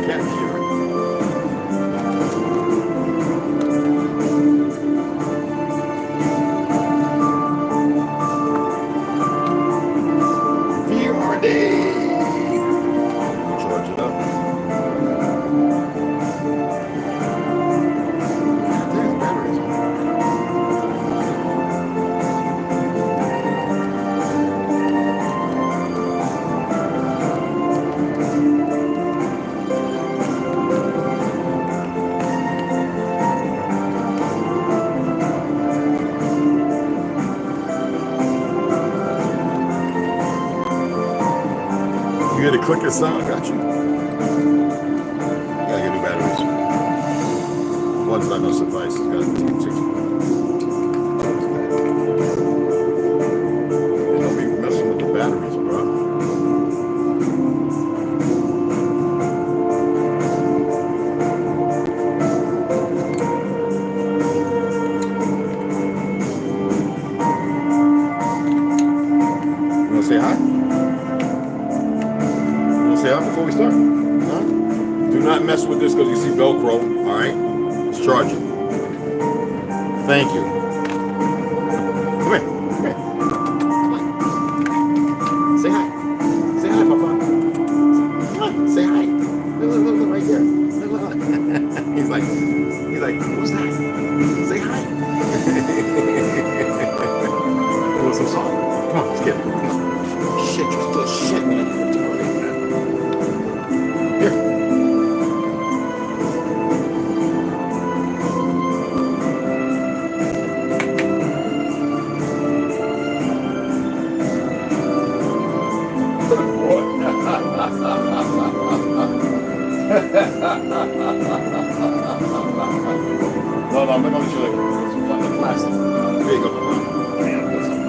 can't hear it. VR day. Charge it up. There's batteries on it. You hear the clicker sound? Got you. Gotta get new batteries. One's not gonna suffice. It's gotta be 6. Don't be messing with the batteries, bro. You wanna say hi? Say hi before we start. Huh? Do not mess with this because you see Velcro. All right, let's charge it. Thank you. Come here. Come here. Come on. Say hi. Say hi, Papa. Come on. Say hi. Look right there. Look. He's like, what's that? Say hi. Oh, so soft. Come on, let's get it. Come on. Shit, you're still shit, man. No, I'm not going to show you the plastic. There you go. Some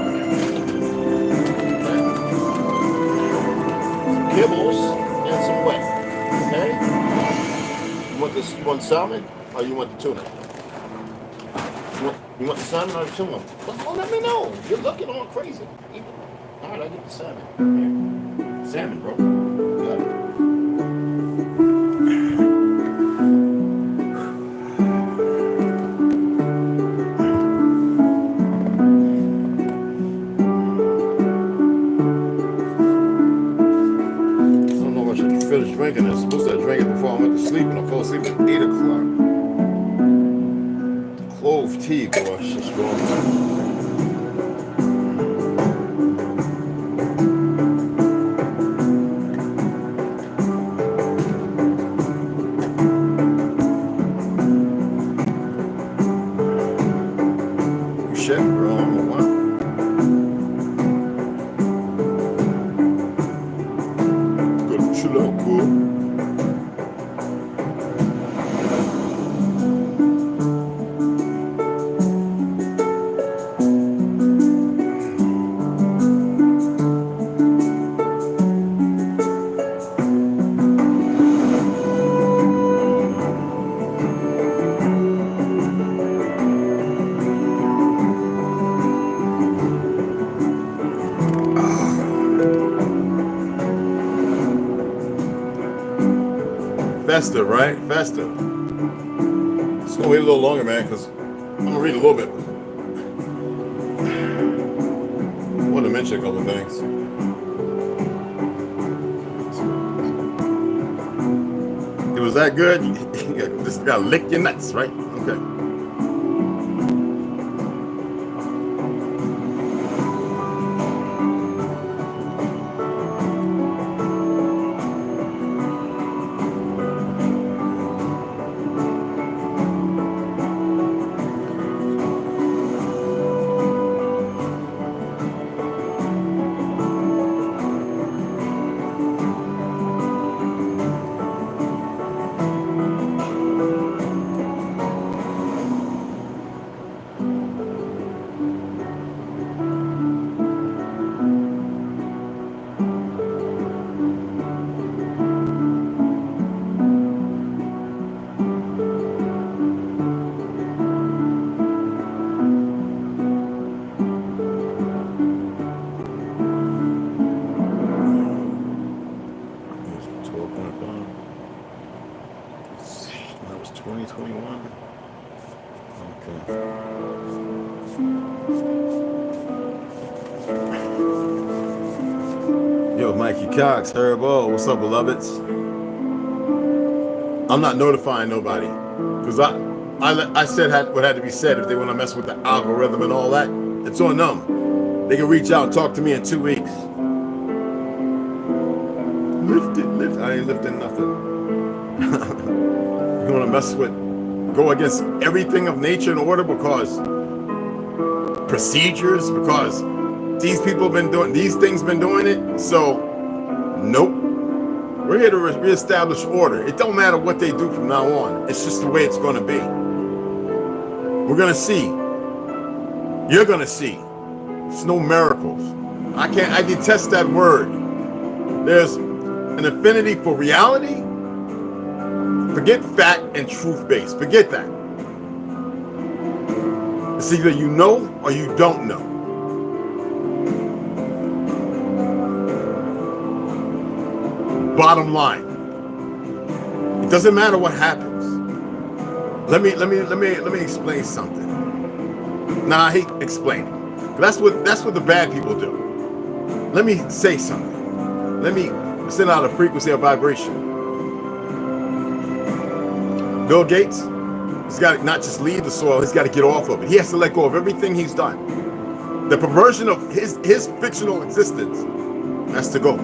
kibbles and some wet. Okay? You want this one salmon or you want the tuna? You want the salmon or the tuna? Well, let me know. You're looking all crazy. All right, I'll get the salmon. Here. Salmon, bro. Got it. Finished drinking this. Supposed to drink it before I went to sleep, and I fell asleep at 8 o'clock. Clove tea, boy, it's just strong. Shit, bro, I'm a one. Festive, right? Festive. It's gonna wait a little longer, man, because I'm gonna read a little bit. I want to mention a couple of things. It was that good? This gotta lick your nuts, right? Okay. Mikey Cox, Herbo, what's up, beloveds? I'm not notifying nobody because I said what had to be said. If they want to mess with the algorithm and all that, it's on them. They can reach out and talk to me in 2 weeks. Lift. I ain't lifting nothing. You want to mess with, go against everything of nature and order because procedures, because these people have been doing, these things been doing it. So, nope. We're here to reestablish order. It don't matter what they do from now on. It's just the way it's going to be. We're going to see. You're going to see. It's no miracles. I detest that word. There's an affinity for reality. Forget fact and truth-based. Forget that. It's either you know or you don't know. Bottom line. It doesn't matter what happens. Let me explain something. Nah, I hate explaining. That's what the bad people do. Let me say something. Let me send out a frequency of vibration. Bill Gates, he's got to not just leave the soil, he's got to get off of it. He has to let go of everything he's done. The perversion of his fictional existence has to go.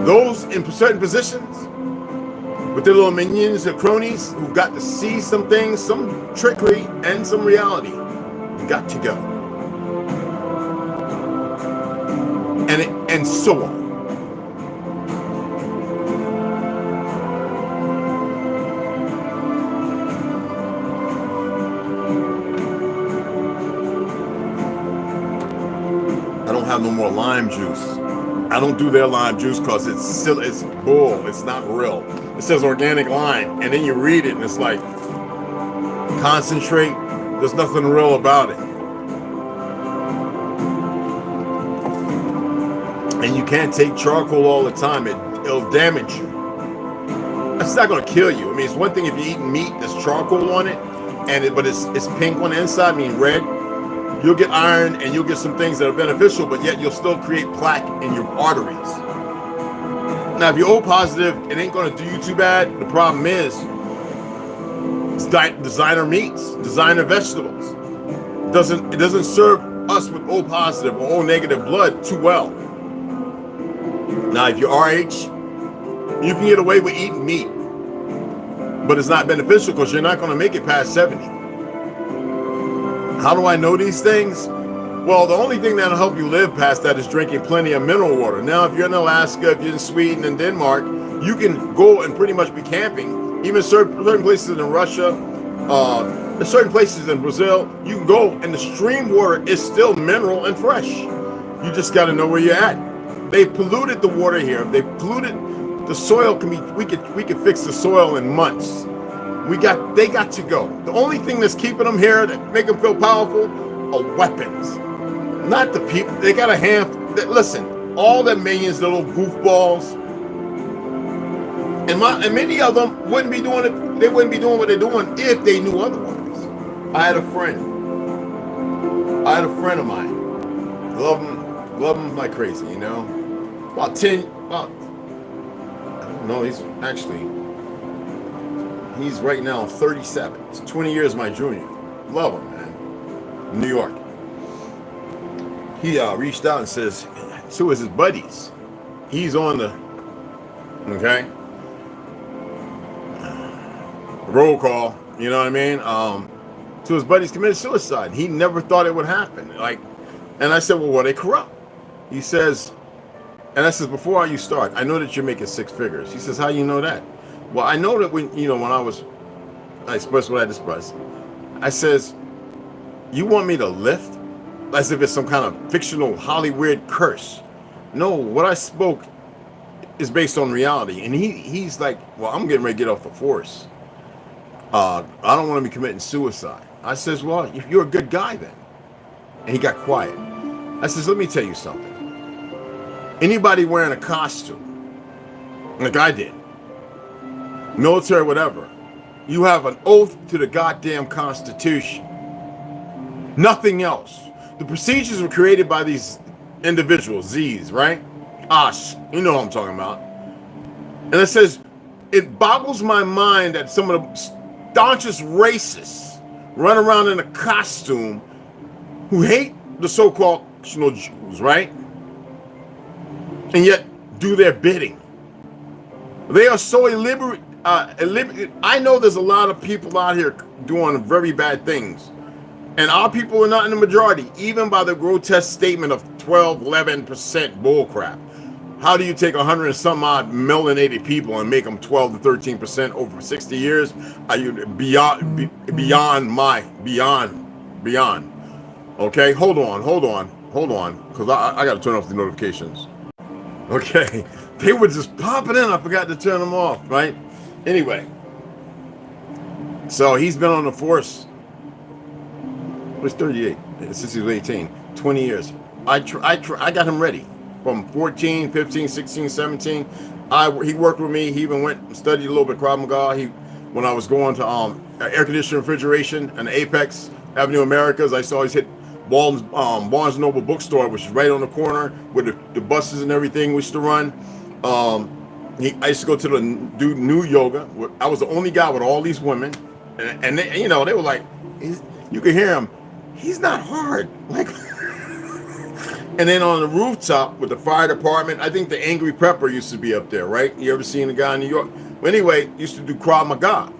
Those in certain positions, with their little minions or cronies who got to see some things, some trickery and some reality, got to go. And so on. I don't have no more lime juice. I don't do their lime juice because it's bull. It's not real. It says organic lime, and then you read it, and it's like concentrate. There's nothing real about it, and you can't take charcoal all the time. It'll damage you. It's not going to kill you. I mean, it's one thing if you're eating meat there's charcoal on it, but it's pink on the inside, I mean red. You'll get iron and you'll get some things that are beneficial, but yet you'll still create plaque in your arteries. Now, if you're O positive, it ain't going to do you too bad. The problem is, it's designer meats, designer vegetables. It doesn't serve us with O positive or O negative blood too well. Now, if you're RH, you can get away with eating meat, but it's not beneficial because you're not going to make it past 70. How do I know these things? Well, the only thing that'll help you live past that is drinking plenty of mineral water. Now, if you're in Alaska, if you're in Sweden and Denmark, you can go and pretty much be camping. Even certain places in Russia, certain places in Brazil, you can go and the stream water is still mineral and fresh. You just got to know where you're at. They polluted the water here. They polluted the soil. We could fix the soil in months. They got to go. The only thing that's keeping them here that make them feel powerful are weapons, not the people. They got a hand. Listen, all the millions, the little goofballs, and many of them wouldn't be doing it. They wouldn't be doing what they're doing if they knew otherwise. I had a friend of mine. Love him like crazy. You know, I don't know. He's right now 37. He's 20 years my junior. Love him, man. New York. He reached out and says, so is his buddies. He's on the, roll call, you know what I mean? So his buddies committed suicide. He never thought it would happen. And I said, well, were they corrupt? He says, and I says, before you start, I know that you're making six figures. He says, how you know that? Well, I know that when I expressed what I expressed. I says, you want me to lift? As if it's some kind of fictional Hollywood curse. No, what I spoke is based on reality. And he's like, well, I'm getting ready to get off the force. I don't want to be committing suicide. I says, well, if you're a good guy then. And he got quiet. I says, let me tell you something. Anybody wearing a costume, like I did, military, whatever, you have an oath to the goddamn Constitution. Nothing else. The procedures were created by these individuals, Z's, right? Osh, you know what I'm talking about. And it says, it boggles my mind that some of the staunchest racists run around in a costume who hate the so-called Jews, right? And yet do their bidding. They are so illiterate. I know there's a lot of people out here doing very bad things. And our people are not in the majority, even by the grotesque statement of 12, 11% bullcrap. How do you take 100 and some odd melanated people and make them 12 to 13% over 60 years? Are you beyond? Okay, hold on, because I got to turn off the notifications. Okay, they were just popping in. I forgot to turn them off, right? Anyway, so he's been on the force. He's 38 since he was 18, 20 years. I got him ready from 14, 15, 16, 17. He worked with me. He even went and studied a little bit Krav Maga. When I was going to air conditioning refrigeration and Apex Avenue Americas, I saw he's hit Barnes Noble bookstore, which is right on the corner where the buses and everything we used to run. I used to go to do new yoga. I was the only guy with all these women, and they, you know, they were like, you could hear him. He's not hard, like. And then on the rooftop with the fire department, I think the Angry Prepper used to be up there, right? You ever seen a guy in New York? Well, anyway, used to do Krav Maga,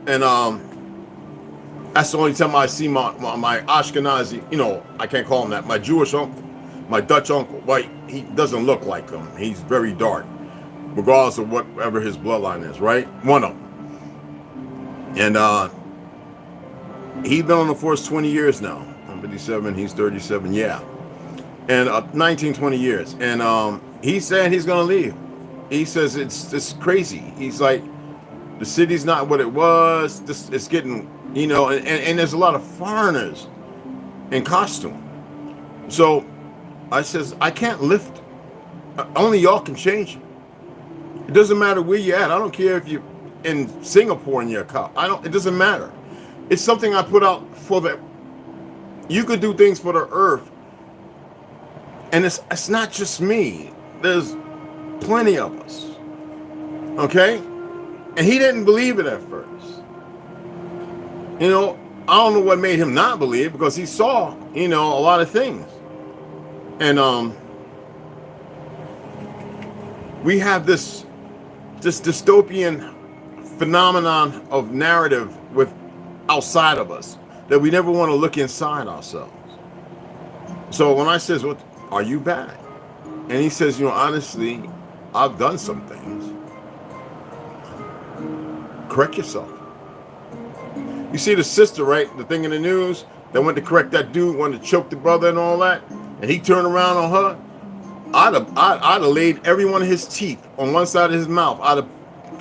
and that's the only time I see my Ashkenazi, you know, I can't call him that, my Jewish uncle, my Dutch uncle. Like, he doesn't look like him. He's very dark, regardless of whatever his bloodline is, right? One of them. And he's been on the force 20 years now. I'm 57, he's 37, yeah. And 19, 20 years. And he's saying he's going to leave. He says it's crazy. He's like, the city's not what it was. It's getting, you know, and there's a lot of foreigners in costume. So I says, I can't lift. Only y'all can change it. It doesn't matter where you're at. I don't care if you're in Singapore and you're a cop. It doesn't matter. It's something I put out for you could do things for the earth. And it's not just me. There's plenty of us. Okay? And he didn't believe it at first. You know, I don't know what made him not believe, because he saw, you know, a lot of things. And we have this dystopian phenomenon of narrative with outside of us that we never want to look inside ourselves. So when I says, "What are you bad?" and he says, "You know, honestly, I've done some things." Correct yourself. You see the sister, right? The thing in the news that went to correct that dude, wanted to choke the brother and all that, and he turned around on her. I'd have laid every one of his teeth on one side of his mouth. I'd have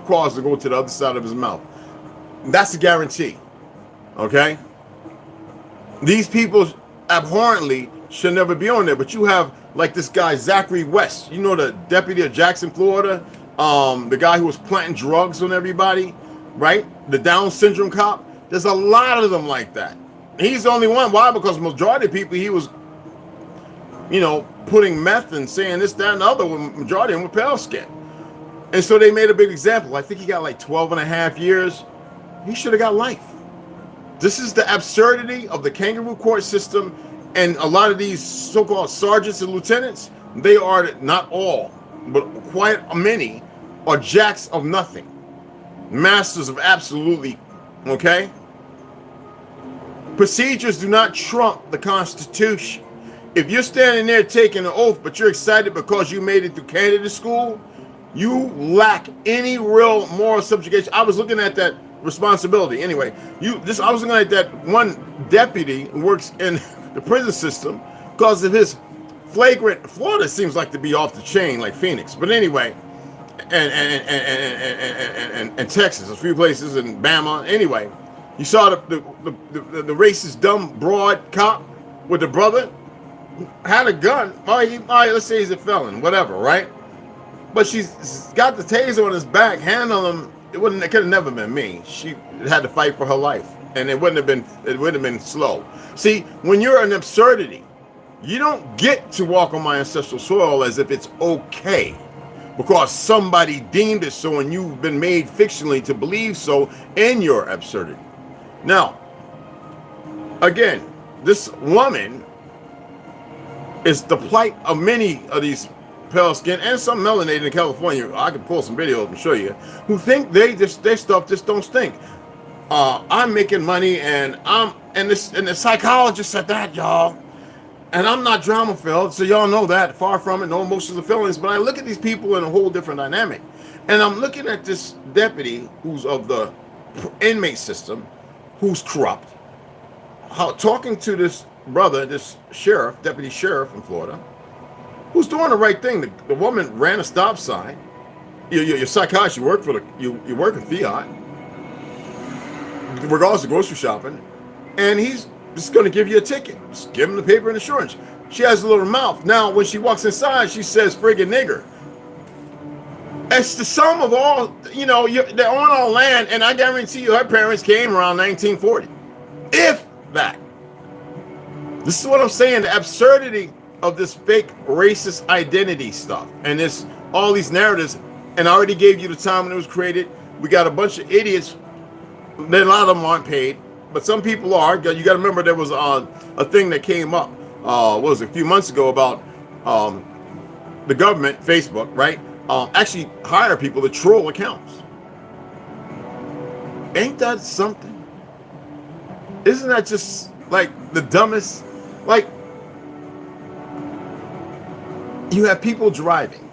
caused to go to the other side of his mouth. That's a guarantee. Okay? These people abhorrently should never be on there. But you have like this guy, Zachary West. You know, the deputy of Jackson, Florida? The guy who was planting drugs on everybody, right? The Down syndrome cop. There's a lot of them like that. He's the only one. Why? Because majority of people he was, you know, putting meth and saying this, that, and the other. Majority of them were pale skin. And so they made a big example. I think he got like 12 and a half years. He should have got life. This is the absurdity of the kangaroo court system. And a lot of these so-called sergeants and lieutenants, they are, not all, but quite many, are jacks of nothing. Masters of absolutely, okay? Procedures do not trump the Constitution. If you're standing there taking an oath, but you're excited because you made it through candidate school, you lack any real moral subjugation. I was looking at that responsibility. Anyway, I was looking at that one deputy who works in the prison system because of his flagrant. Florida seems like to be off the chain, like Phoenix. But anyway, and Texas, a few places, and Bama. Anyway, you saw the racist, dumb, broad cop with the brother had a gun. All right, let's say he's a felon, whatever, right? But she's got the taser on his back, handling him. It could have never been me. She had to fight for her life, and it wouldn't have been slow. See, when you're an absurdity, You don't get to walk on my ancestral soil as if it's okay because somebody deemed it so and you've been made fictionally to believe so in your absurdity. Now, again, this woman is the plight of many of these pale skin and some melanated in California. I can pull some videos and show you who think their stuff just don't stink. I'm making money and the psychologist said that, y'all. And I'm not drama filled, so y'all know that. Far from it, no emotions or feelings. But I look at these people in a whole different dynamic. And I'm looking at this deputy who's of the inmate system, who's corrupt, talking to this brother, this sheriff, deputy sheriff in Florida, who's doing the right thing. The woman ran a stop sign. Your psychiatrist, you work in Fiat, regardless of grocery shopping, and he's just going to give you a ticket. Just give him the paper and insurance. She has a little mouth. Now, when she walks inside, she says, friggin' nigger. It's the sum of all, they're on our land, and I guarantee you her parents came around 1940. If that. This is what I'm saying, the absurdity of this fake racist identity stuff and all these narratives, and I already gave you the time when it was created. We got a bunch of idiots. Then a lot of them aren't paid. But some people are. You got to remember there was a thing that came up, a few months ago about the government, Facebook, right? Actually hire people to troll accounts. Ain't that something? Isn't that just like the dumbest? Like, you have people driving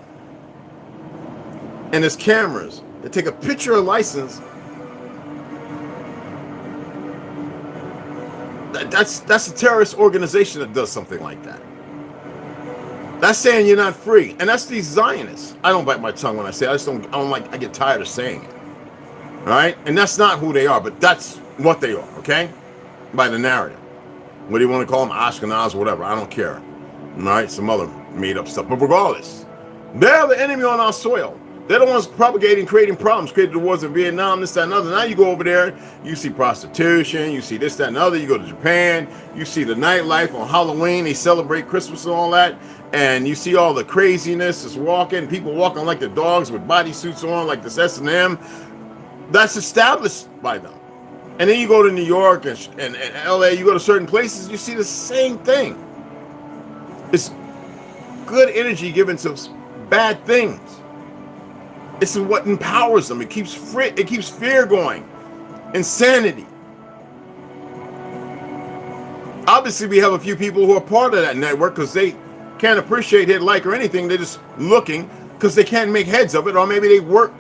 and there's cameras that take a picture of license. That's a terrorist organization that does something like that. That's saying you're not free, and that's these Zionists. I don't bite my tongue when I say it. I don't like. I get tired of saying it. All right, and that's not who they are, but that's what they are. Okay, by the narrative. What do you want to call them? Ashkenaz, whatever. I don't care. All right, some other made up stuff. But regardless, they're the enemy on our soil. They're the ones propagating, creating problems, created the wars in Vietnam, this, that, and other. Now you go over there, you see prostitution, you see this, that, and other. You go to Japan, you see the nightlife on Halloween. They celebrate Christmas and all that. And you see all the craziness that's walking, people walking like the dogs with bodysuits on, like this S&M. That's established by them. And then you go to New York and LA, you go to certain places, you see the same thing. It's good energy given to bad things. It's what empowers them. It keeps fear going. Insanity. Obviously, we have a few people who are part of that network because they can't appreciate it, like, or anything. They're just looking because they can't make heads of it, or maybe they work,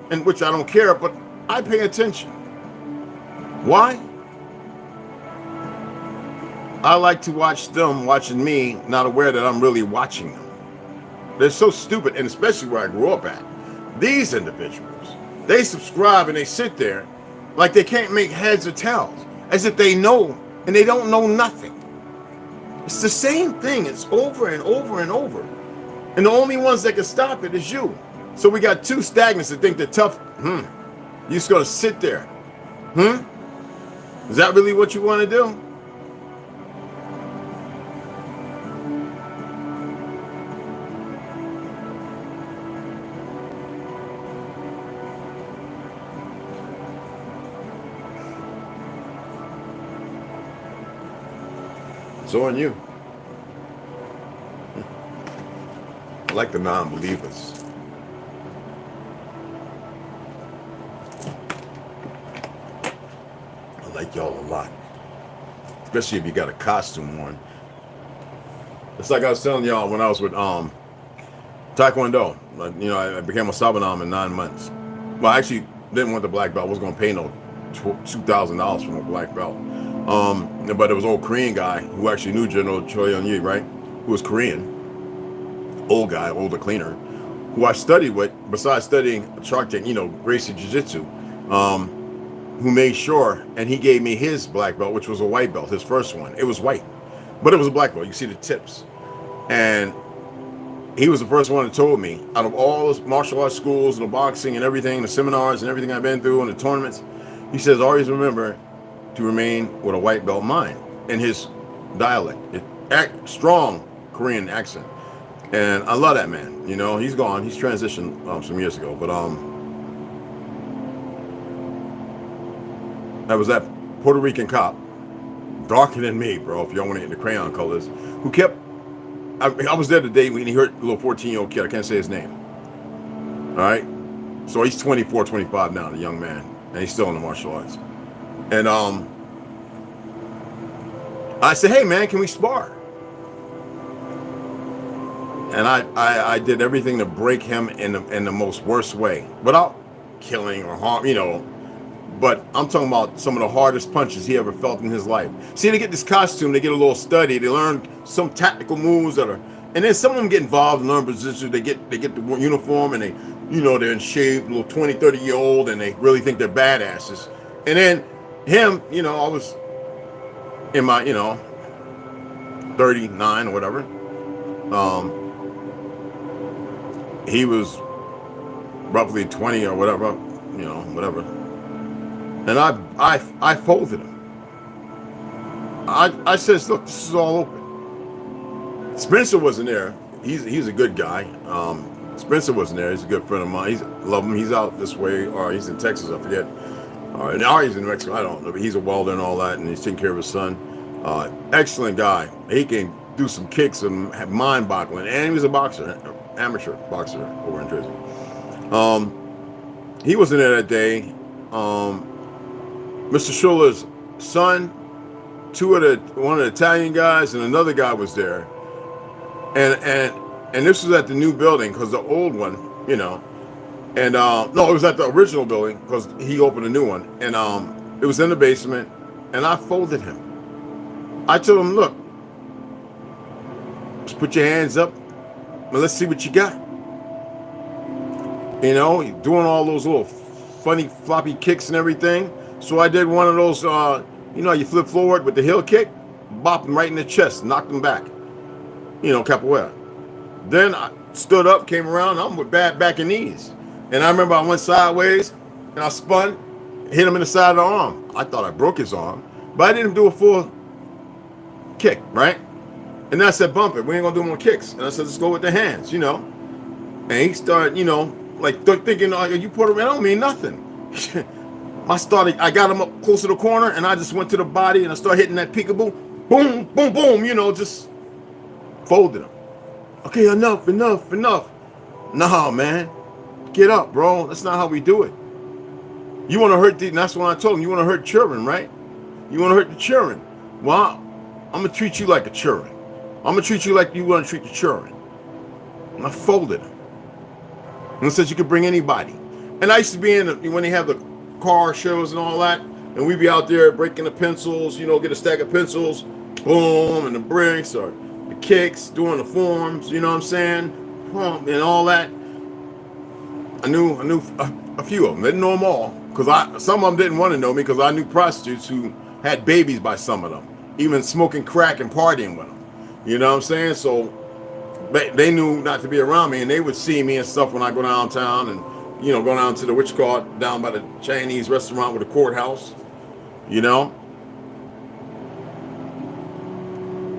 in which I don't care, but I pay attention. Why? I like to watch them watching me, not aware that I'm really watching them. They're so stupid, and especially where I grew up at. These individuals, they subscribe and they sit there like they can't make heads or tails, as if they know, and they don't know nothing. It's the same thing. It's over and over and over. And the only ones that can stop it is you. So we got two stagnants that think they're tough. You're just going to sit there. Is that really what you want to do? It's on you. I like the non-believers. I like y'all a lot. Especially if you got a costume on. It's like I was telling y'all when I was with Taekwondo. I became a Sabanam in 9 months. Well, I actually didn't want the black belt. I wasn't going to pay no $2,000 for no black belt. But there was an old Korean guy who actually knew General Choi Young-yi, right? Who was Korean. Old guy, older cleaner, who I studied with, besides studying Shark Tank, Gracie Jiu-Jitsu, who made sure, and he gave me his black belt, which was a white belt, his first one. It was white, but it was a black belt. You see the tips. And he was the first one that told me, out of all the martial arts schools and the boxing and everything, the seminars and everything I've been through and the tournaments, he says, always remember to remain with a white belt mind. In his dialect, strong Korean accent. And I love that man. You know, he's gone. He's transitioned some years ago. But that was that Puerto Rican cop, darker than me, bro, if y'all want to get into crayon colors, who kept, I was there the day when he hurt a little 14-year-old kid. I can't say his name. All right? So he's 24, 25 now, the young man. And he's still in the martial arts. And I said, hey, man, can we spar? And I did everything to break him in the most worst way, without killing or harm, you know. But I'm talking about some of the hardest punches he ever felt in his life. See, they get this costume, they get a little study, they learn some tactical moves that are, and then some of them get involved and learn positions. They get the uniform and they, you know, they're in shape, little 20, 30-year-old, and they really think they're badasses. And then him, you know, I was in my, you know, 39 or whatever. He was roughly 20 or whatever, you know, whatever. And I folded him. I says, look, this is all open. Spencer wasn't there. He's a good guy. Spencer wasn't there. He's a good friend of mine. Love him. He's out this way, or he's in Texas, I forget. Now he's in Mexico. I don't know. But he's a welder and all that, and he's taking care of his son. Excellent guy. He can do some kicks and have mind-boggling. And he was a boxer, amateur boxer over in Jersey. He wasn't there that day. Mr. Schuller's son, one of the Italian guys, and another guy was there. And this was at the new building, because the old one, you know, and no, it was at the original building because he opened a new one, and it was in the basement, and I folded him. I told him, look, just put your hands up, and let's see what you got. You know, doing all those little funny floppy kicks and everything. So I did one of those, you know, you flip forward with the heel kick, bopped him right in the chest, knocked him back. You know, capoeira. Then I stood up, came around, I'm with bad back and knees. And I remember I went sideways, and I spun, hit him in the side of the arm. I thought I broke his arm, but I didn't do a full kick, right? And then I said, bump it, we ain't gonna do more kicks. And I said, let's go with the hands, you know? And he started, you know, like thinking, oh, you put him, I don't mean nothing. I got him up close to the corner, and I just went to the body, and I started hitting that peekaboo. Boom, boom, boom, you know, just folded him. Okay, enough. Nah, man. Get up, bro. That's not how we do it. You want to hurt and that's what I told him. You want to hurt children, right? You want to hurt the children. Well, I'm going to treat you like a children. I'm going to treat you like you want to treat the children. And I folded him. And I said you could bring anybody. And I used to be when they have the car shows and all that, and we'd be out there breaking the pencils, you know, get a stack of pencils, boom, and the bricks or the kicks, doing the forms, you know what I'm saying, and all that. I knew a few of them. Didn't know them all, because some of them didn't want to know me, because I knew prostitutes who had babies by some of them, even smoking crack and partying with them. You know what I'm saying? So they knew not to be around me, and they would see me and stuff when I go downtown and, you know, go down to the witch cart down by the Chinese restaurant with the courthouse, you know.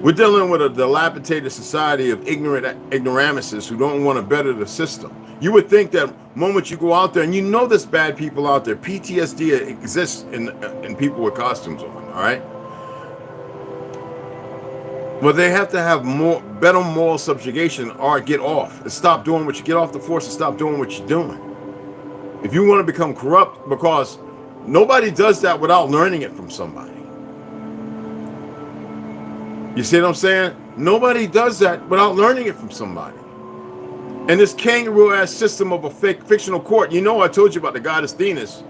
We're dealing with a dilapidated society of ignoramuses who don't want to better the system. You would think that moment you go out there, and you know there's bad people out there, PTSD exists in people with costumes on, all right? But they have to have better moral subjugation or get off and stop doing what you get off the force and stop doing what you're doing. If you want to become corrupt, because nobody does that without learning it from somebody. You see what I'm saying? Nobody does that without learning it from somebody. And this kangaroo-ass system of a fictional court, you know, I told you about the goddess Venus,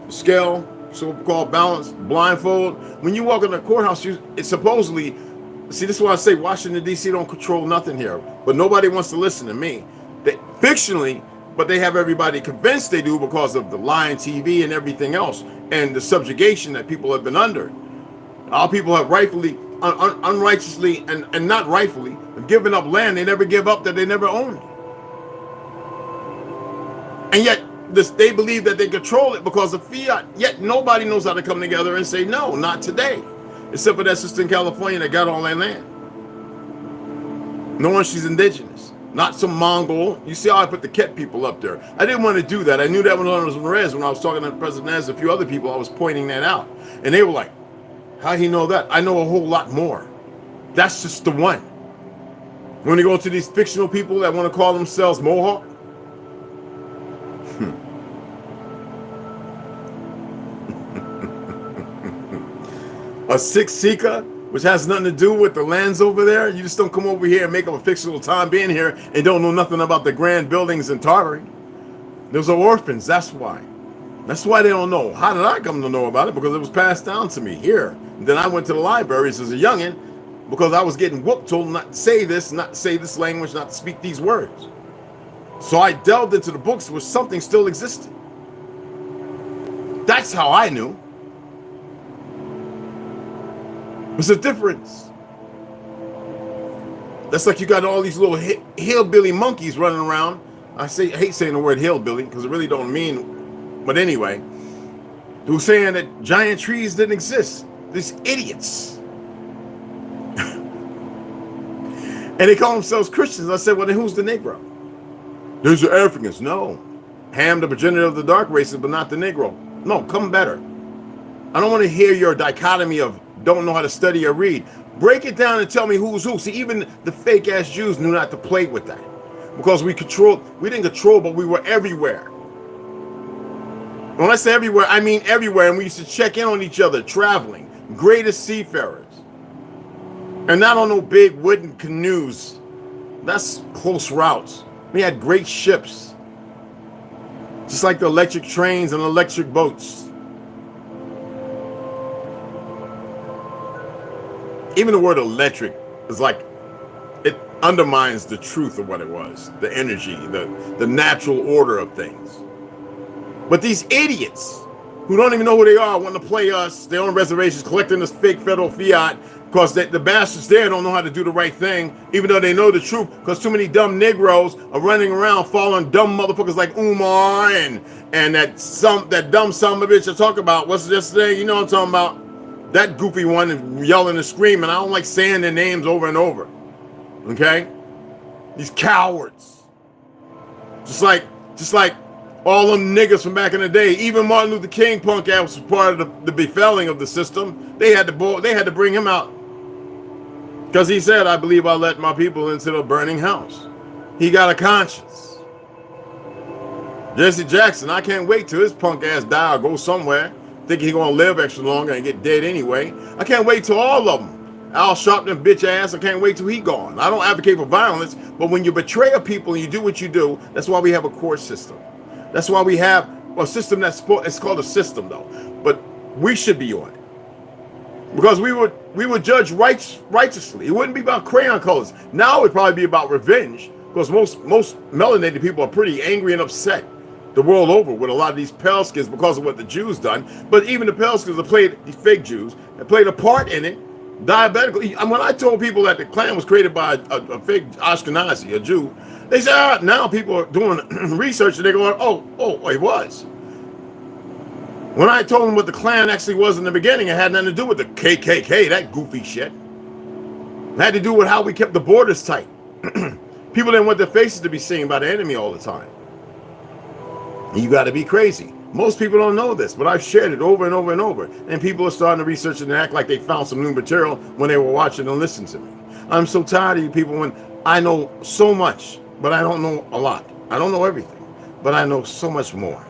the scale, so-called balance, blindfold. When you walk in the courthouse, it's supposedly, see, this is why I say Washington, D.C. don't control nothing here. But nobody wants to listen to me. Fictionally, but they have everybody convinced they do because of the lying TV and everything else, and the subjugation that people have been under. Our people have rightfully, unrighteously, and not rightfully, given up land they never give up, that they never owned. And yet, they believe that they control it because of fiat. Yet nobody knows how to come together and say, no, not today. Except for that sister in California that got all that land. knowing she's indigenous, not some Mongol. You see how I put the Ket people up there. I didn't want to do that. I knew that when I was in Rez, when I was talking to President Nez, a few other people, I was pointing that out. And they were like, how he know that? I know a whole lot more. That's just the one. When you go to these fictional people that want to call themselves Mohawk, a Six Seeker, which has nothing to do with the lands over there. You just don't come over here and make up a fictional time being here and don't know nothing about the grand buildings in Tartary. Those are orphans, that's why. That's why they don't know. How did I come to know about it? Because it was passed down to me here. And then I went to the libraries as a youngin' because I was getting whooped, told not to say this, not to say this language, not to speak these words. So I delved into the books where something still existed. That's how I knew. There's a difference. That's like you got all these little hillbilly monkeys running around. I hate saying the word hillbilly because it really don't mean, but anyway, who's saying that giant trees didn't exist. These idiots. And they call themselves Christians. I said, well, then who's the Negro? There's the Africans. No. Ham, the progenitor of the dark races, but not the Negro. No, come better. I don't want to hear your dichotomy of don't know how to study or read. Break it down and tell me who's who. See, even the fake ass Jews knew not to play with that because we didn't control, but we were everywhere. When I say everywhere, I mean everywhere. And we used to check in on each other, traveling, greatest seafarers. And not on no big wooden canoes. That's close routes. We had great ships. Just like the electric trains and electric boats. Even the word electric is like, it undermines the truth of what it was. The energy, the natural order of things. But these idiots who don't even know who they are want to play us, their own reservations, collecting this fake federal fiat because the bastards there don't know how to do the right thing, even though they know the truth, because too many dumb Negroes are running around following dumb motherfuckers like Umar and that dumb son of a bitch I talk about. What's yesterday? You know what I'm talking about? That goofy one is yelling and screaming. I don't like saying their names over and over. Okay? These cowards. Just like all them niggas from back in the day, even Martin Luther King punk ass was part of the befailing of the system. They had to bring him out. Because he said, I believe I'll let my people into the burning house. He got a conscience. Jesse Jackson, I can't wait till his punk ass die or go somewhere, thinking he's gonna live extra longer and get dead anyway. I can't wait till all of them. Al Sharpton, bitch ass, I can't wait till he gone. I don't advocate for violence, but when you betray a people and you do what you do, that's why we have a court system. That's why we have a system it's called a system though, but we should be on it. Because we would judge righteously. It wouldn't be about crayon colors. Now it would probably be about revenge, because most melanated people are pretty angry and upset the world over with a lot of these pale skins because of what the Jews done. But even the pale skins that played, these fake Jews, that played a part in it, diabetically. When I told people that the Klan was created by a fake Ashkenazi, a Jew, they said, now people are doing research and they're going, oh, it was. When I told them what the Klan actually was in the beginning, it had nothing to do with the KKK, that goofy shit. It had to do with how we kept the borders tight. People didn't want their faces to be seen by the enemy all the time. You got to be crazy. Most people don't know this, but I've shared it over and over and over. And people are starting to research it and act like they found some new material when they were watching and listening to me. I'm so tired of you people when I know so much, but I don't know a lot. I don't know everything, but I know so much more.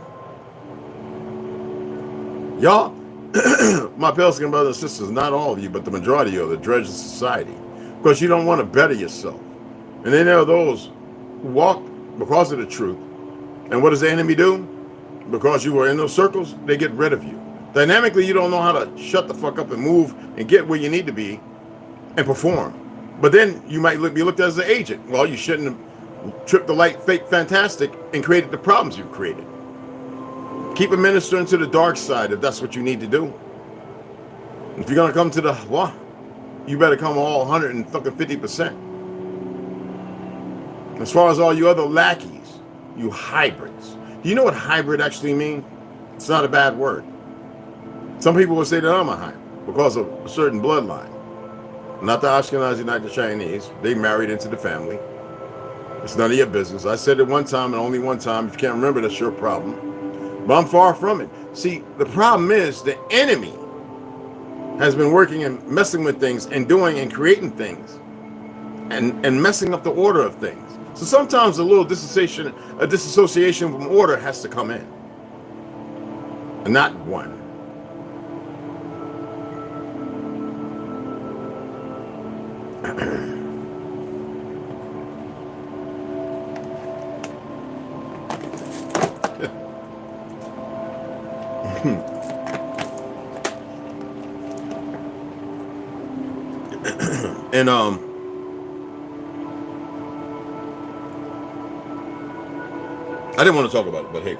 Y'all, my pale skin brothers and sisters, not all of you, but the majority of the dregs of society, because you don't want to better yourself. And then there are those who walk because of the truth. And what does the enemy do? Because you are in those circles, they get rid of you. Dynamically, you don't know how to shut the fuck up and move and get where you need to be and perform. But then you might be looked at as an agent. Well, you shouldn't have tripped the light, fake, fantastic, and created the problems you've created. Keep administering to the dark side if that's what you need to do. If you're going to come to the law, you better come all 150%. As far as all you other lackeys, you hybrids. Do you know what hybrid actually means? It's not a bad word. Some people will say that I'm a hybrid because of a certain bloodline. Not the Ashkenazi, not the Chinese. They married into the family. It's none of your business. I said it one time and only one time. If you can't remember, that's your problem. But I'm far from it. See, the problem is the enemy has been working and messing with things and doing and creating things and messing up the order of things. So sometimes a little disassociation from order has to come in. And not one. And I didn't want to talk about it, but hey,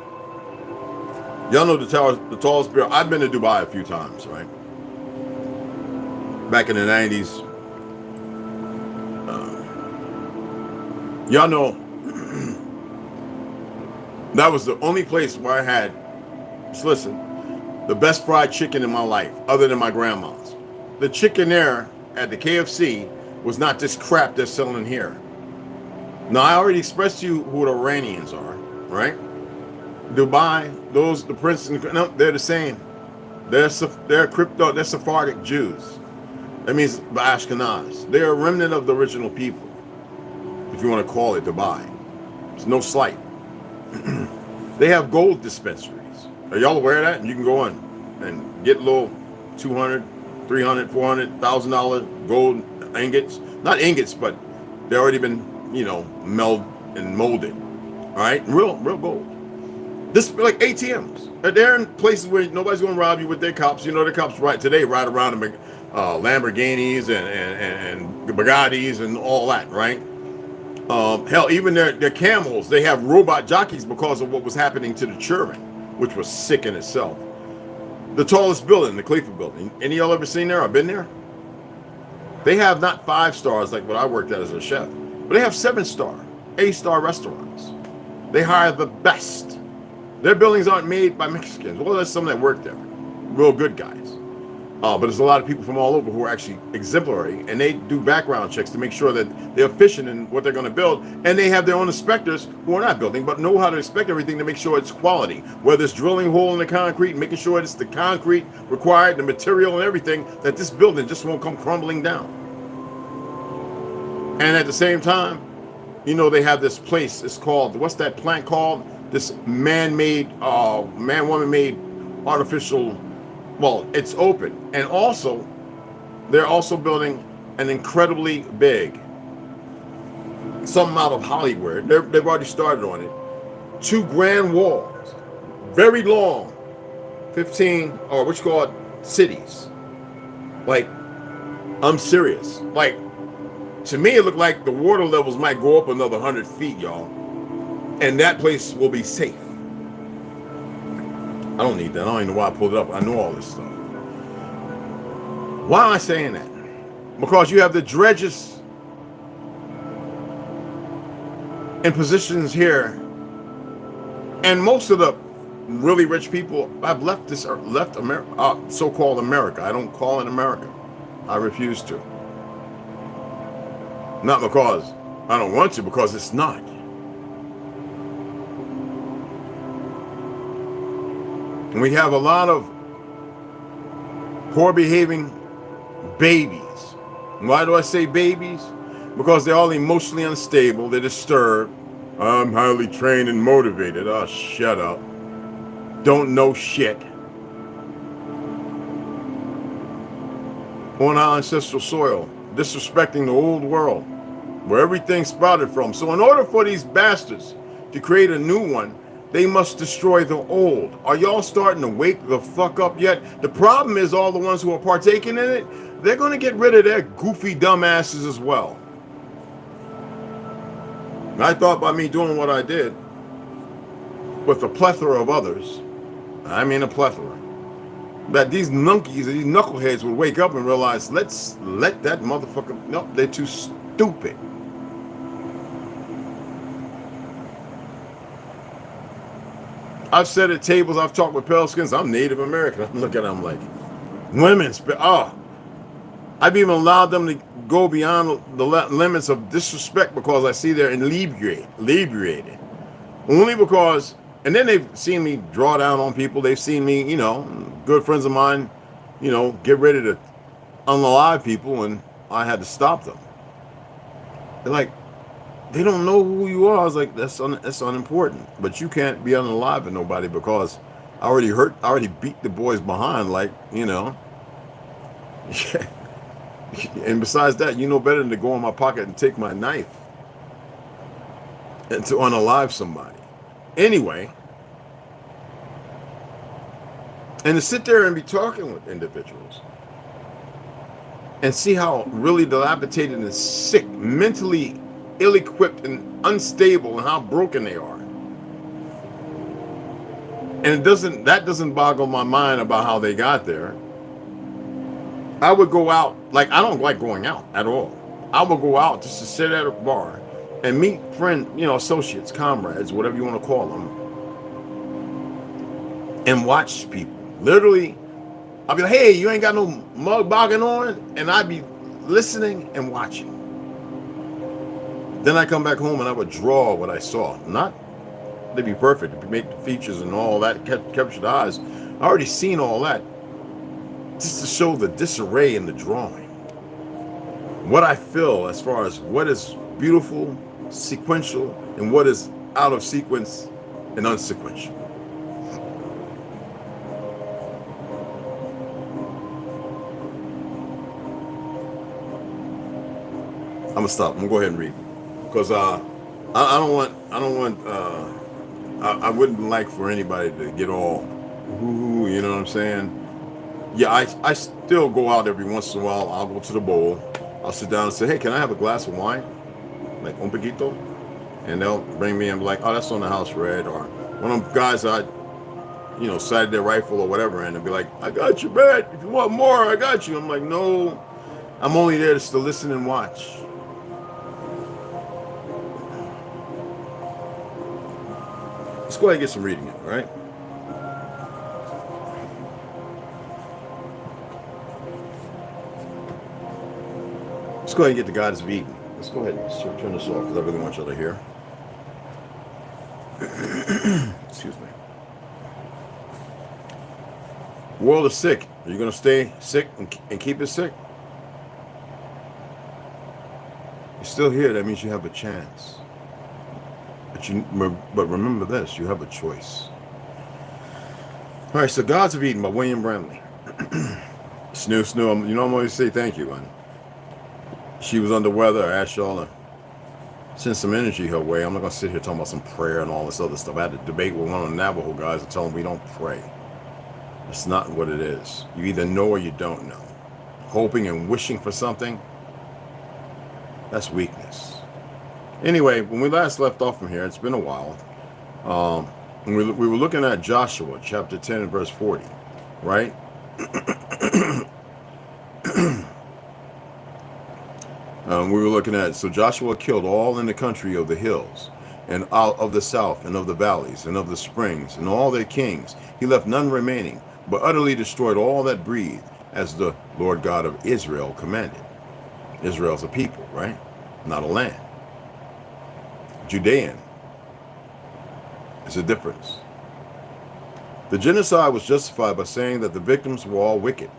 y'all know the tallest building. I've been to Dubai a few times, right? Back in the 90s. Y'all know that was the only place where I had, just listen, the best fried chicken in my life, other than my grandma's. The chicken there at the KFC was not this crap they're selling here. Now, I already expressed to you who the Iranians are, right? Dubai, the princes, no, they're the same. They're Sephardic Jews. That means Ashkenaz. They're a remnant of the original people, if you want to call it Dubai. It's no slight. They have gold dispensaries. Are y'all aware of that? And you can go in and get little $200, $300, $400,000 gold ingots. Not ingots, but they've already been, melded and molded. All right? Real gold. This like ATMs. They're in places where nobody's going to rob you with their cops. The cops today ride around in Lamborghinis and Bugattis and all that, right? Hell, even their camels, they have robot jockeys because of what was happening to the children, which was sick in itself. The tallest building, the Khalifa building. Any of y'all ever seen there or been there? They have not 5 stars like what I worked at as a chef, but they have 7-star, A-star restaurants. They hire the best. Their buildings aren't made by Mexicans. Well, there's some that work there, real good guys. But there's a lot of people from all over who are actually exemplary, and they do background checks to make sure that they're efficient in what they're going to build. And they have their own inspectors who are not building, but know how to inspect everything to make sure it's quality. Whether it's drilling a hole in the concrete, making sure it's the concrete required, the material and everything, that this building just won't come crumbling down. And at the same time, they have this place. It's called, what's that plant called? This man-made, woman-made artificial. Well, it's open. And also, they're also building an incredibly big, something out of Hollywood. They've already started on it. 2 grand walls, very long, 15, or what you call it, cities. Like, I'm serious. Like, to me, it looked like the water levels might go up another 100 feet, y'all. And that place will be safe. I don't need that. I don't even know why I pulled it up. I know all this stuff. Why am I saying that? Because you have the dredges in positions here, and most of the really rich people have left America, so-called America. I don't call it America. I refuse to. Not because I don't want to, because it's not. And we have a lot of poor behaving babies. Why do I say babies? Because they're all emotionally unstable, they're disturbed. I'm highly trained and motivated. Oh, shut up. Don't know shit. On our ancestral soil, disrespecting the old world, where everything sprouted from. So in order for these bastards to create a new one, they must destroy the old. Are y'all starting to wake the fuck up yet? The problem is all the ones who are partaking in it, they're going to get rid of their goofy dumbasses as well. And I thought by me doing what I did with a plethora of others, I mean a plethora, that these nunkies, these knuckleheads would wake up and realize, let's let that motherfucker, nope, they're too stupid. I've sat at tables, I've talked with pale skins. I'm Native American. I'm looking at them like, women, I I've even allowed them to go beyond the limits of disrespect because I see they're inebriated. Only because, and then they've seen me draw down on people. They've seen me, good friends of mine, get ready to unalive people, and I had to stop them. They're like, they don't know who you are. I was like, that's unimportant. But you can't be unalive with nobody because I already beat the boys behind, like, And besides that, you know better than to go in my pocket and take my knife and to unalive somebody. Anyway, and to sit there and be talking with individuals and see how really dilapidated and sick, mentally ill-equipped and unstable, and how broken they are. And that doesn't boggle my mind about how they got there. I would go out, like, I don't like going out at all. I would go out just to sit at a bar and meet associates, comrades, whatever you want to call them, and watch people. Literally, I'll be like, hey, you ain't got no mug bogging on? And I'd be listening and watching. Then I come back home and I would draw what I saw. Not to be perfect, to make the features and all that, capture the eyes. I already seen all that. Just to show the disarray in the drawing. What I feel as far as what is beautiful, sequential, and what is out of sequence and unsequential. I'm gonna stop. I'm gonna go ahead and read because I wouldn't like for anybody to get all woo, you know what I'm saying? Yeah, I still go out every once in a while. I'll go to the bowl. I'll sit down and say, hey, can I have a glass of wine? Like, un poquito? And they'll bring me and be like, oh, that's on the house red. Or one of them guys sighted their rifle or whatever, and they'll be like, I got you, man. If you want more, I got you. I'm like, no, I'm only there to listen and watch. Let's go ahead and get some reading in, all right? Let's go ahead and get the Goddess of Eden. Let's go ahead and turn this off because I really want y'all to hear. Excuse me. World is sick. Are you going to stay sick and keep it sick? You're still here. That means you have a chance. But remember this, you have a choice. All right, so Gods of Eden by William Bramley. Snoo, I'm always say thank you. And she was under weather. I asked y'all to send some energy her way. I'm not going to sit here talking about some prayer and all this other stuff. I had to debate with one of the Navajo guys and tell them we don't pray. It's not what it is. You either know or you don't know. Hoping and wishing for something, that's weakness. Anyway, when we last left off from here, it's been a while. We were looking at Joshua chapter 10 and verse 40, right? We were looking at, so Joshua killed all in the country of the hills, and out of the south, and of the valleys, and of the springs, and all their kings. He left none remaining, but utterly destroyed all that breathed, as the Lord God of Israel commanded. Israel's a people, right? Not a land. Judean. There's a difference. The genocide was justified by saying that the victims were all wicked.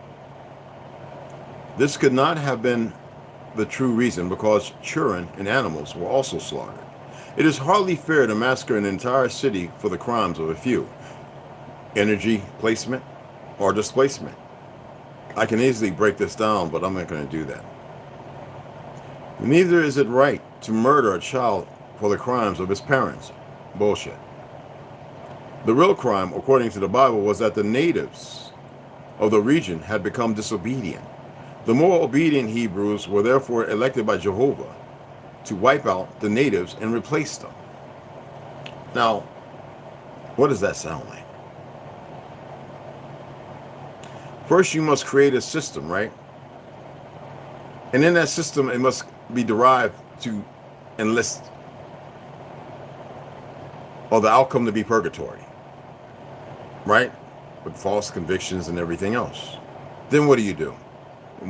This could not have been the true reason, because children and animals were also slaughtered. It is hardly fair to massacre an entire city for the crimes of a few. Energy placement or displacement. I can easily break this down, but I'm not going to do that. Neither is it right to murder a child for the crimes of his parents. Bullshit. The real crime, according to the Bible, was that the natives of the region had become disobedient. The more obedient Hebrews were therefore elected by Jehovah to wipe out the natives and replace them. Now, what does that sound like? First, you must create a system, right? And in that system, it must be derived to enlist, or the outcome to be purgatory, right? With false convictions and everything else. Then what do?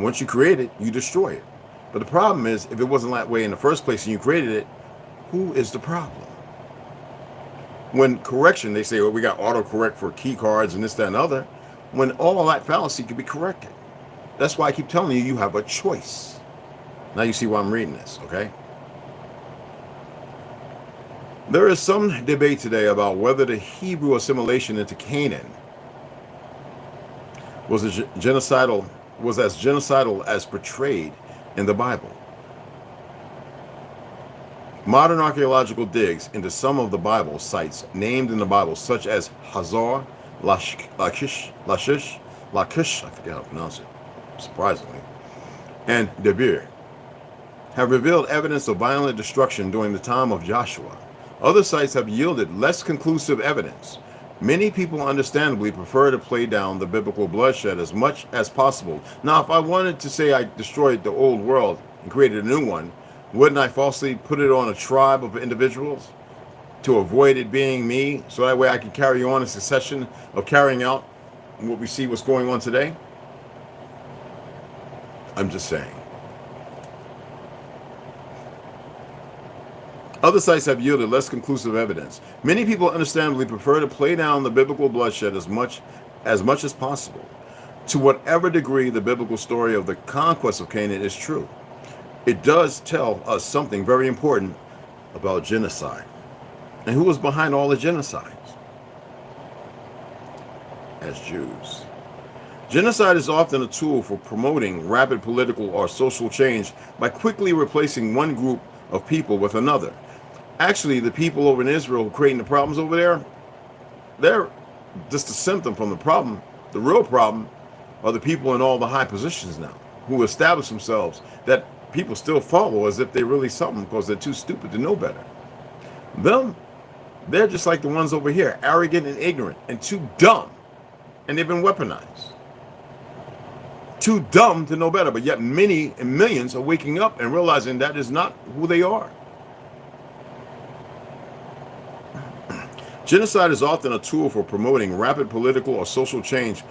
once you create it, you destroy it. But the problem is, if it wasn't that way in the first place and you created it, who is the problem? When correction, they say, well, we got autocorrect for key cards and this, that, and other, when all of that fallacy can be corrected. That's why I keep telling you, you have a choice. Now you see why I'm reading this, okay? There is some debate today about whether the Hebrew assimilation into Canaan was as genocidal as portrayed in the Bible. Modern archaeological digs into some of the Bible sites named in the Bible, such as Hazar, Lachish, I forget how to pronounce it, surprisingly, and Debir, have revealed evidence of violent destruction during the time of Joshua. Other sites have yielded less conclusive evidence. Many people understandably prefer to play down the biblical bloodshed as much as possible. Now, if I wanted to say I destroyed the old world and created a new one, wouldn't I falsely put it on a tribe of individuals to avoid it being me, so that way I can carry on a succession of carrying out what we see what's going on today? I'm just saying. Other sites have yielded less conclusive evidence. Many people understandably prefer to play down the biblical bloodshed as much as possible. To whatever degree the biblical story of the conquest of Canaan is true, it does tell us something very important about genocide. And who was behind all the genocides? As Jews. Genocide is often a tool for promoting rapid political or social change by quickly replacing one group of people with another. Actually, the people over in Israel creating the problems over there, they're just a symptom from the problem. The real problem are the people in all the high positions now who establish themselves that people still follow as if they're really something because they're too stupid to know better. They're just like the ones over here, arrogant and ignorant and too dumb. And they've been weaponized. Too dumb to know better, but yet many and millions are waking up and realizing that is not who they are. Genocide is often a tool for promoting rapid political or social change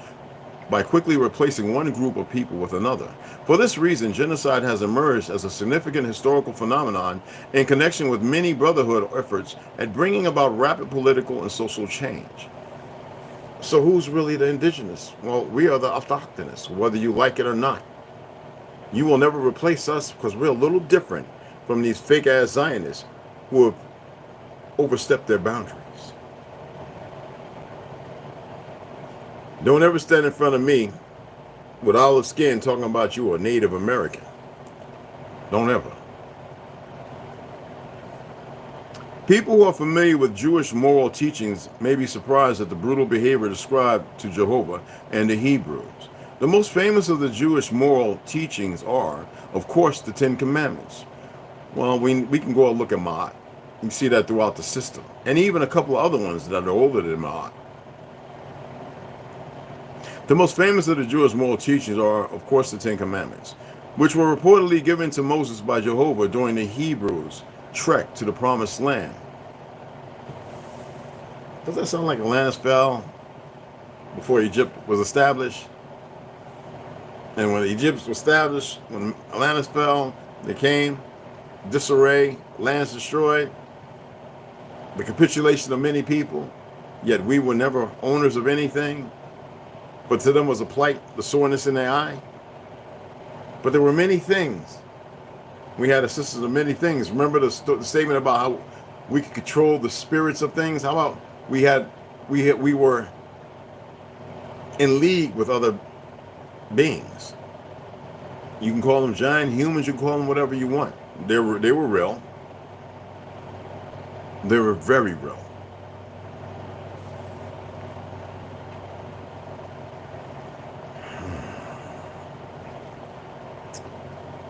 by quickly replacing one group of people with another. For this reason, genocide has emerged as a significant historical phenomenon in connection with many brotherhood efforts at bringing about rapid political and social change. So who's really the indigenous? Well, we are the autochthonous, whether you like it or not. You will never replace us because we're a little different from these fake-ass Zionists who have overstepped their boundaries. Don't ever stand in front of me with olive skin talking about you a Native American. Don't ever. People who are familiar with Jewish moral teachings may be surprised at the brutal behavior described to Jehovah and the Hebrews. The most famous of the Jewish moral teachings are, of course, the Ten Commandments. Well, we can go and look at Ma'at. You see that throughout the system. And even a couple of other ones that are older than Ma'at. The most famous of the Jewish moral teachings are, of course, the Ten Commandments, which were reportedly given to Moses by Jehovah during the Hebrews' trek to the Promised Land. Does that sound like Atlantis fell before Egypt was established? And when Egypt was established, when Atlantis fell, they came, disarray, lands destroyed, the capitulation of many people, yet we were never owners of anything. But to them was a plight, the soreness in their eye. But there were many things. We had assistance of many things. Remember the statement about how we could control the spirits of things? How about we were in league with other beings? You can call them giant humans, you can call them whatever you want. They were real. They were very real.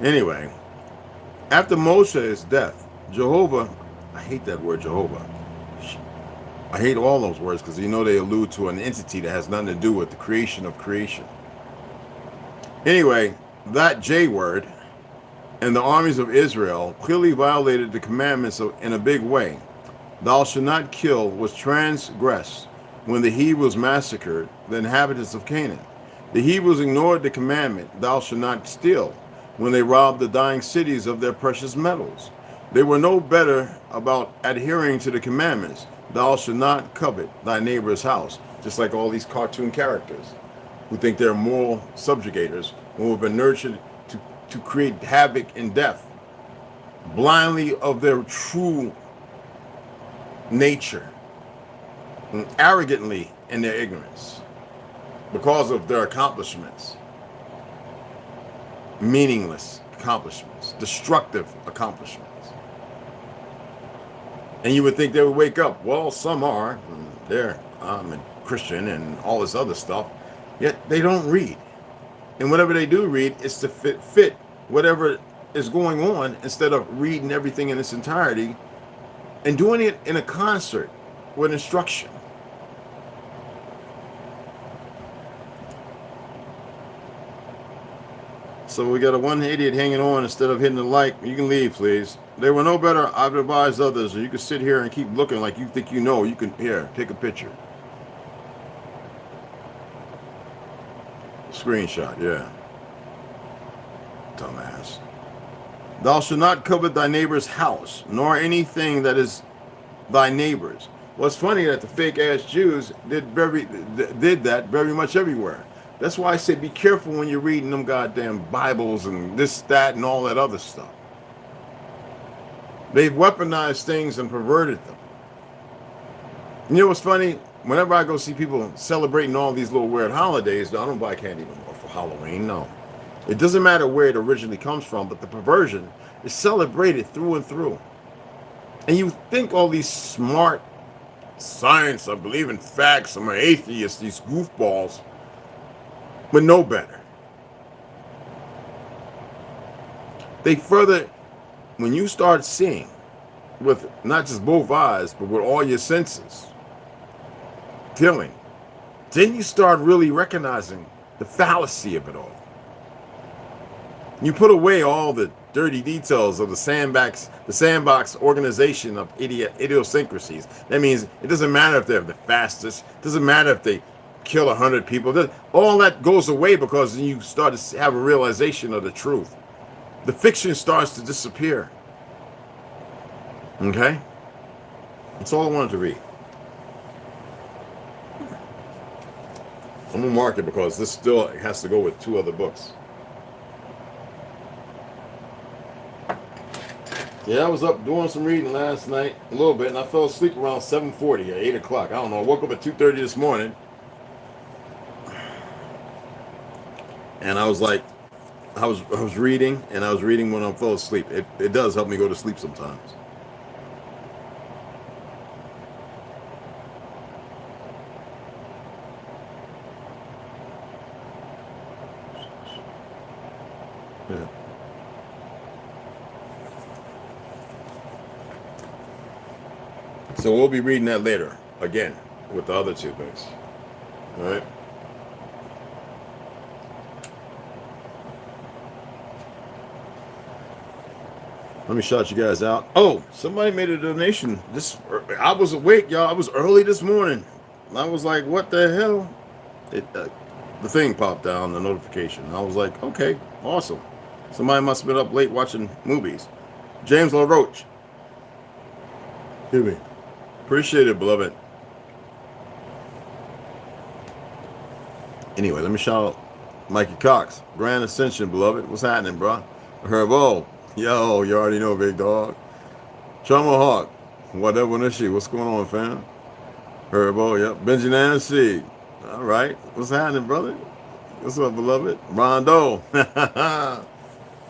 Anyway, after Moshe's death, Jehovah, I hate that word Jehovah. I hate all those words because you know they allude to an entity that has nothing to do with the creation of creation. Anyway, that J word and the armies of Israel clearly violated the commandments in a big way. Thou shalt not kill was transgressed when the Hebrews massacred the inhabitants of Canaan. The Hebrews ignored the commandment, thou shalt not steal, when they robbed the dying cities of their precious metals. They were no better about adhering to the commandments, thou shalt not covet thy neighbor's house, just like all these cartoon characters who think they're moral subjugators, who have been nurtured to create havoc and death, blindly of their true nature, and arrogantly in their ignorance, because of their accomplishments, meaningless accomplishments, destructive accomplishments. And you would think they would wake up. Well, some are. I'm a Christian and all this other stuff. Yet they don't read. And whatever they do read is to fit whatever is going on, instead of reading everything in its entirety and doing it in a concert with instruction. So we got a one idiot hanging on instead of hitting the like. You can leave, please. They were no better. I've advised others. Or you can sit here and keep looking like you think you know. You can, here, take a picture. Screenshot, yeah. Dumbass. Thou shalt not covet thy neighbor's house, nor anything that is thy neighbor's. Well, it's funny that the fake ass Jews did that very much everywhere. That's why I say be careful when you're reading them goddamn Bibles and this, that, and all that other stuff. They've weaponized things and perverted them. You know what's funny? Whenever I go see people celebrating all these little weird holidays, I don't buy candy no more for Halloween, no. It doesn't matter where it originally comes from, but the perversion is celebrated through and through. And you think all these smart science, I believe in facts, I'm an atheist, these goofballs, but no better. They further, when you start seeing with not just both eyes, but with all your senses, feeling, then you start really recognizing the fallacy of it all. You put away all the dirty details of the sandbox organization of idiosyncrasies. That means it doesn't matter if they're the fastest, it doesn't matter if they kill 100 people. All that goes away because you start to have a realization of the truth. The fiction starts to disappear. Okay? That's all I wanted to read. I'm gonna mark it because this still has to go with two other books. Yeah, I was up doing some reading last night, a little bit, and I fell asleep around 7:40 or 8 o'clock. I don't know. I woke up at 2:30 this morning. And I was like, I was reading, and I was reading when I fell asleep. It does help me go to sleep sometimes. Yeah. So we'll be reading that later, again, with the other two books. All right? Let me shout you guys out. Oh, somebody made a donation. I was awake, y'all. I was early this morning. I was like, what the hell? The thing popped down, the notification. I was like, okay, awesome. Somebody must have been up late watching movies. James LaRoche. Hear me. Appreciate it, beloved. Anyway, let me shout out Mikey Cox. Grand Ascension, beloved. What's happening, bro? Herbo. Yo, you already know, big dog. Trauma Hawk. Whatever one is she? What's going on, fam? Herbo, yep. Benjamin Seed. All right. What's happening, brother? What's up, beloved? Rondo.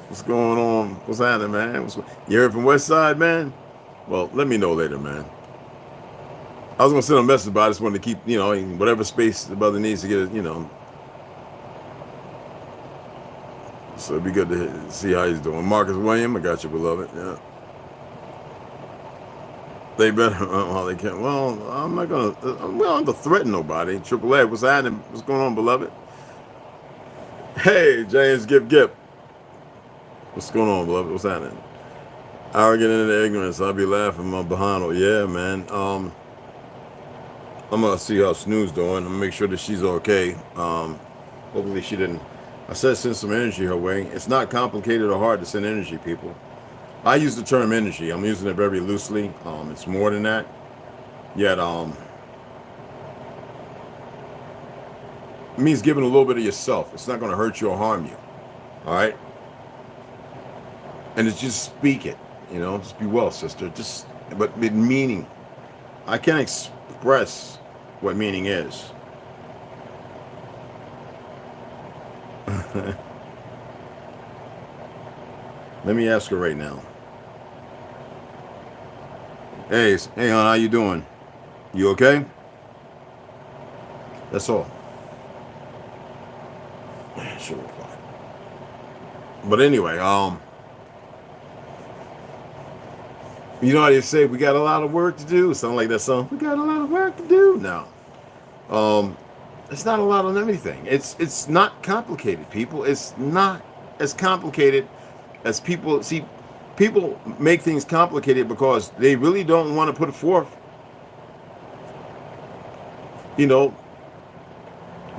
What's going on? What's happening, man? You heard from West Side, man? Well, let me know later, man. I was going to send a message, but I just wanted to keep, whatever space the brother needs to get, So it'd be good to see how he's doing. Marcus William, I got you, beloved. Yeah. They better how they can. Well, I'm not going to, we don't have to threaten nobody. Triple A, what's happening? What's going on, beloved? Hey, James Gip. What's going on, beloved? What's happening? Arrogant into ignorance. I'll be laughing my behind. Yeah, man. I'm gonna see how Snoo's doing. I'm gonna make sure that she's okay. Hopefully she didn't. I said send some energy her way. It's not complicated or hard to send energy, people. I use the term energy. I'm using it very loosely. It's more than that. Yet, it means giving a little bit of yourself. It's not going to hurt you or harm you. All right? And it's just speak it. You know, just be well, sister. But with meaning. I can't express what meaning is. Let me ask her right now. Hey, hon, how you doing? You okay? That's all. She'll reply. But anyway, you know how they say we got a lot of work to do? Something like that song. We got a lot of work to do. No. It's not a lot on everything. It's not complicated, people. It's not as complicated as people see. People make things complicated because they really don't want to put forth, you know,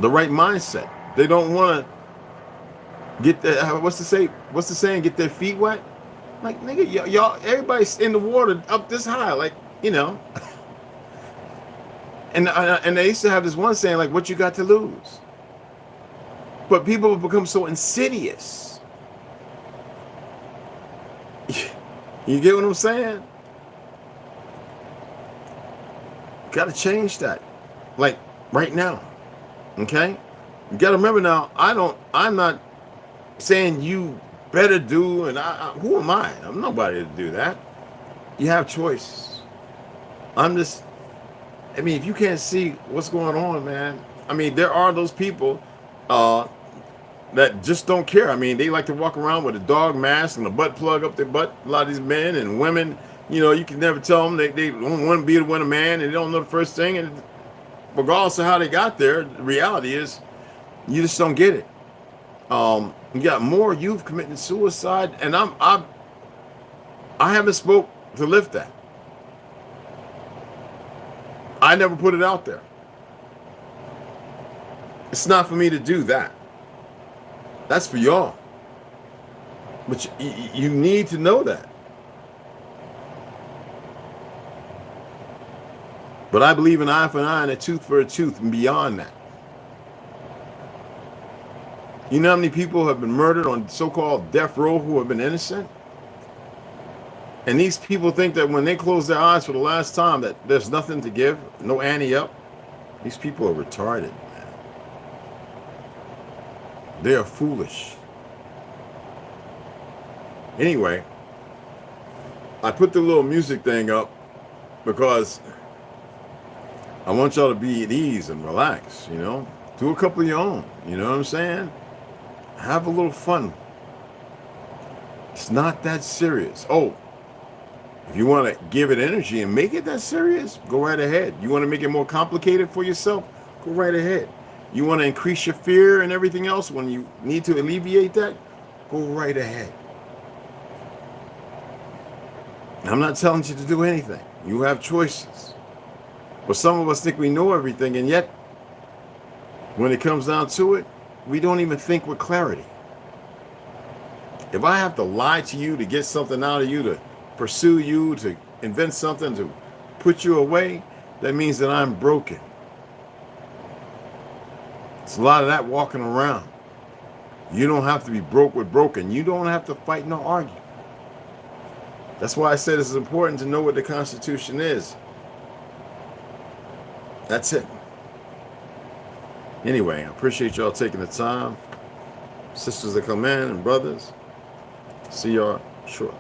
the right mindset. They don't want to get the what's the saying? Get their feet wet. Like, nigga, y'all, everybody's in the water up this high, like, you know. And they used to have this one saying, like, what you got to lose? But people have become so insidious. You get what I'm saying? Got to change that. Like, right now. Okay? You got to remember now, I'm not saying you better do, and who am I? I'm nobody to do that. You have choice. I mean, if you can't see what's going on, man, I mean, there are those people that just don't care. I mean, they like to walk around with a dog mask and a butt plug up their butt. A lot of these men and women, you know, you can never tell them they don't want to be with a man, and they don't know the first thing. And regardless of how they got there, the reality is you just don't get it. You got more youth committing suicide, and I haven't spoke to lift that. I never put it out there. It's not for me to do that. That's for y'all. But you need to know that. But I believe an eye for an eye and a tooth for a tooth, and beyond that. You know how many people have been murdered on so-called death row who have been innocent? And these people think that when they close their eyes for the last time that there's nothing to give, no ante up. These people are retarded, man. They are foolish. Anyway, I put the little music thing up because I want y'all to be at ease and relax, you know? Do a couple of your own, you know what I'm saying? Have a little fun. It's not that serious. Oh, if you want to give it energy and make it that serious, go right ahead. You want to make it more complicated for yourself, go right ahead. You want to increase your fear and everything else when you need to alleviate that, go right ahead. I'm not telling you to do anything. You have choices. But some of us think we know everything, and yet, when it comes down to it, we don't even think with clarity. If I have to lie to you to get something out of you, to pursue you, to invent something, to put you away, that means that I'm broken. It's a lot of that walking around. You don't have to be broke with broken. You don't have to fight nor argue. That's why I said it's important to know what the Constitution is. That's it. Anyway, I appreciate y'all taking the time. Sisters that come in and brothers. See y'all shortly.